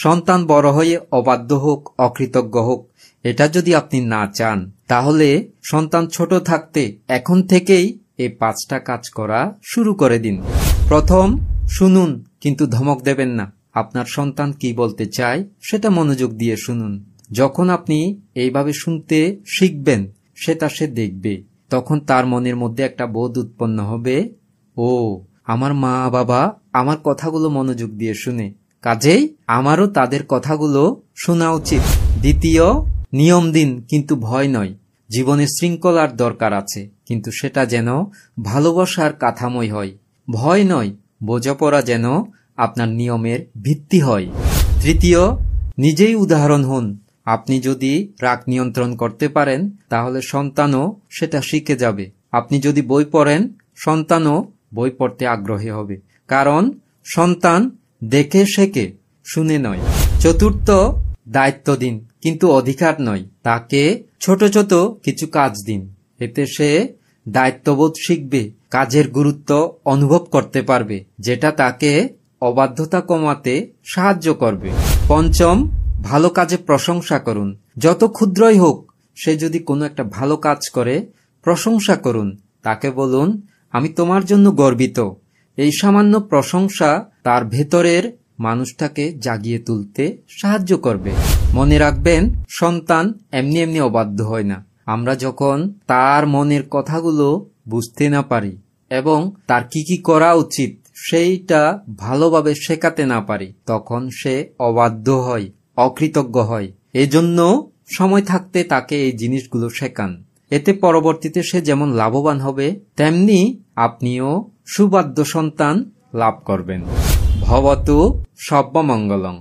সন্তান বড় হয়ে অবাধ্য হোক, অকৃতজ্ঞ হোক, এটা যদি আপনি না চান, তাহলে সন্তান ছোট থাকতে এখন থেকেই এই 5টা কাজ করা শুরু করে দিন। প্রথম, শুনুন কিন্তু ধমক দেবেন না। আপনার সন্তান কি বলতে চায় সেটা মনোযোগ দিয়ে শুনুন। যখন আপনি এইভাবে শুনতে শিখবেন, সেটা সে দেখবে, তখন তার মনের মধ্যে একটা বোধ উৎপন্ন হবে, ও আমার মা বাবা আমার কথাগুলো মনোযোগ দিয়ে শুনে, কাজেই আমারও তাদের কথাগুলো শোনা উচিত। দ্বিতীয়, নিয়ম দিন কিন্তু ভয় নয়। জীবনে শৃঙ্খলার দরকার আছে, কিন্তু সেটা যেন ভালোবাসার কাঠামোই হয়। ভয় নয়, বোঝাপড়া যেন আপনার নিয়মের ভিত্তি হয়। তৃতীয়, নিজেই উদাহরণ হন। আপনি যদি রাগ নিয়ন্ত্রণ করতে পারেন, তাহলে সন্তানও সেটা শিখে যাবে। আপনি যদি বই পড়েন, সন্তানও বই পড়তে আগ্রহী হবে, কারণ সন্তান দেখে শেখে, শুনে নয়। চতুর্থ, দায়িত্ব দিন কিন্তু অধিকার নয়। তাকে ছোট ছোট কিছু কাজ দিন, এতে সে দায়িত্ববোধ শিখবে, কাজের গুরুত্ব অনুভব করতে পারবে, যেটা তাকে অবাধ্যতা কমাতে সাহায্য করবে। পঞ্চম, ভালো কাজে প্রশংসা করুন। যত ক্ষুদ্রই হোক, সে যদি কোনো একটা ভালো কাজ করে, প্রশংসা করুন। তাকে বলুন, আমি তোমার জন্য গর্বিত। এই সামান্য প্রশংসা তার ভেতরের মানুষটাকে জাগিয়ে তুলতে সাহায্য করবে। মনে রাখবেন, সন্তান এমনি এমনি অবাধ্য হয় না। আমরা যখন তার মনের কথাগুলো বুঝতে না পারি এবং তার কি কি করা উচিত সেইটা ভালোভাবে শেখাতে না পারি, তখন সে অবাধ্য হয়, অকৃতজ্ঞ হয়। এজন্য সময় থাকতে তাকে এই জিনিসগুলো শেখান। এতে পরবর্তীতে সে যেমন লাভবান হবে, তেমনি আপনিও সুবাধ্য সন্তান লাভ করবেন। ভবতু সর্বমঙ্গলং।